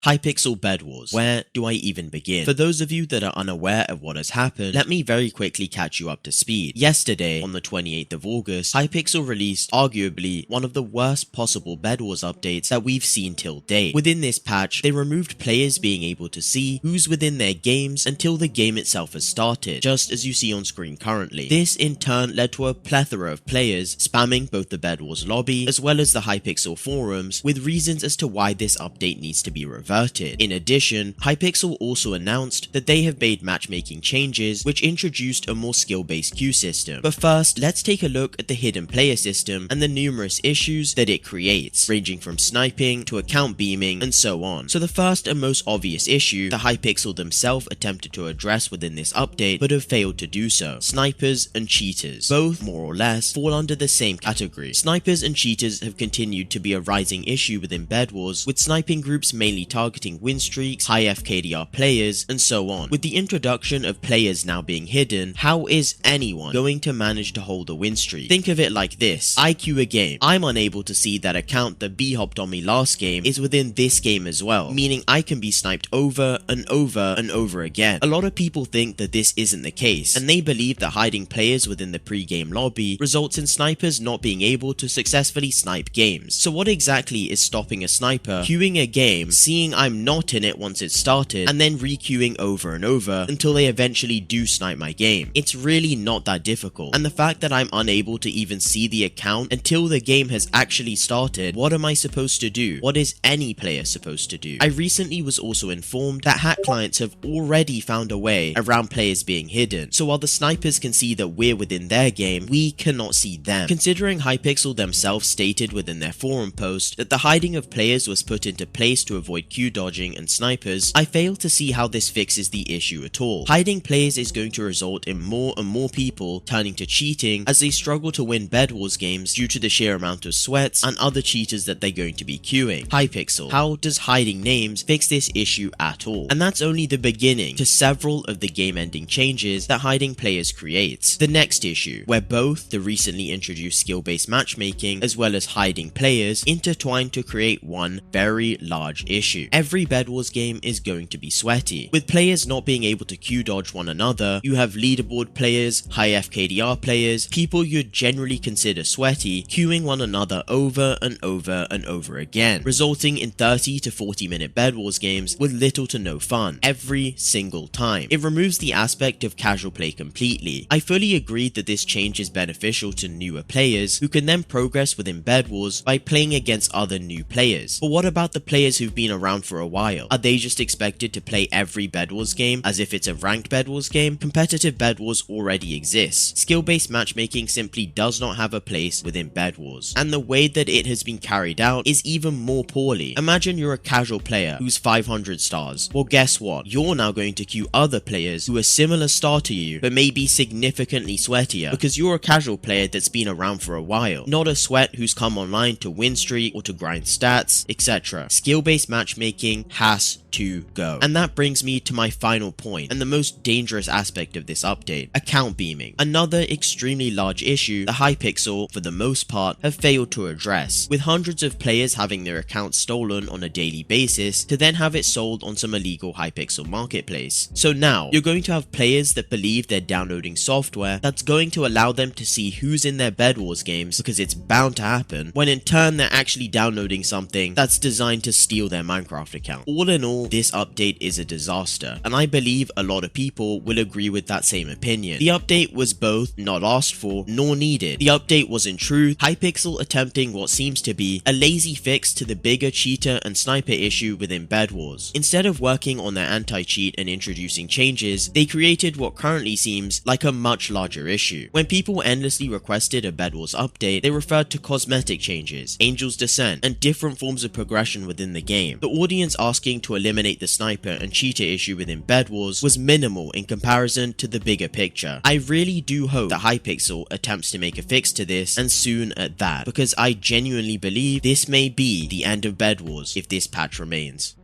Hypixel Bedwars. Where do I even begin? For those of you that are unaware of what has happened, let me very quickly catch you up to speed. Yesterday, on the 28th of August, Hypixel released arguably one of the worst possible Bedwars updates that we've seen till date. Within this patch, they removed players being able to see who's within their games until the game itself has started, just as you see on screen currently. This in turn led to a plethora of players spamming both the Bedwars lobby as well as the Hypixel forums with reasons as to why this update needs to be reverted. In addition, Hypixel also announced that they have made matchmaking changes which introduced a more skill-based queue system. But first, let's take a look at the hidden player system and the numerous issues that it creates, ranging from sniping to account beaming and so on. So the first and most obvious issue that Hypixel themselves attempted to address within this update but have failed to do so: snipers and cheaters. Both, more or less, fall under the same category. Snipers and cheaters have continued to be a rising issue within Bedwars, with sniping groups mainly targeting win streaks, high FKDR players, and so on. With the introduction of players now being hidden, how is anyone going to manage to hold a win streak? Think of it like this: I queue a game, I'm unable to see that account that B-hopped on me last game is within this game as well, meaning I can be sniped over and over and over again. A lot of people think that this isn't the case, and they believe that hiding players within the pre-game lobby results in snipers not being able to successfully snipe games. So what exactly is stopping a sniper queuing a game, seeing I'm not in it once it's started, and then re-queuing over and over until they eventually do snipe my game? It's really not that difficult, and the fact that I'm unable to even see the account until the game has actually started, what am I supposed to do? What is any player supposed to do? I recently was also informed that hack clients have already found a way around players being hidden, so while the snipers can see that we're within their game, we cannot see them. Considering Hypixel themselves stated within their forum post that the hiding of players was put into place to avoid queue dodging and snipers, I fail to see how this fixes the issue at all. Hiding players is going to result in more and more people turning to cheating as they struggle to win Bedwars games due to the sheer amount of sweats and other cheaters that they're going to be queuing. Hypixel, how does hiding names fix this issue at all? And that's only the beginning to several of the game-ending changes that hiding players creates. The next issue, where both the recently introduced skill-based matchmaking as well as hiding players intertwine to create one very large issue. Every Bedwars game is going to be sweaty. With players not being able to queue dodge one another, you have leaderboard players, high FKDR players, people you'd generally consider sweaty, queuing one another over and over and over again, resulting in 30 to 40 minute Bedwars games with little to no fun every single time. It removes the aspect of casual play completely. I fully agree that this change is beneficial to newer players who can then progress within Bedwars by playing against other new players. But what about the players who've been around for a while? Are they just expected to play every Bedwars game as if it's a ranked Bedwars game? Competitive Bedwars already exists. Skill-based matchmaking simply does not have a place within Bedwars, and the way that it has been carried out is even more poorly. Imagine you're a casual player who's 500 stars. Well, guess what? You're now going to queue other players who are similar star to you but maybe significantly sweatier because you're a casual player that's been around for a while, not a sweat who's come online to win streak or to grind stats, etc. Skill-based matchmaking has to go. And that brings me to my final point and the most dangerous aspect of this update: account beaming. Another extremely large issue that Hypixel, for the most part, have failed to address, with hundreds of players having their accounts stolen on a daily basis to then have it sold on some illegal Hypixel marketplace. So now, you're going to have players that believe they're downloading software that's going to allow them to see who's in their Bedwars games because it's bound to happen, when in turn they're actually downloading something that's designed to steal their Minecraft account. All in all, this update is a disaster, and I believe a lot of people will agree with that same opinion. The update was both not asked for nor needed. The update was in truth Hypixel attempting what seems to be a lazy fix to the bigger cheater and sniper issue within Bedwars. Instead of working on their anti-cheat and introducing changes, they created what currently seems like a much larger issue. When people endlessly requested a Bedwars update, they referred to cosmetic changes, Angel's Descent, and different forms of progression within the game. The audience asking to eliminate the sniper and cheater issue within Bedwars was minimal in comparison to the bigger picture. I really do hope that Hypixel attempts to make a fix to this, and soon at that, because I genuinely believe this may be the end of Bedwars if this patch remains.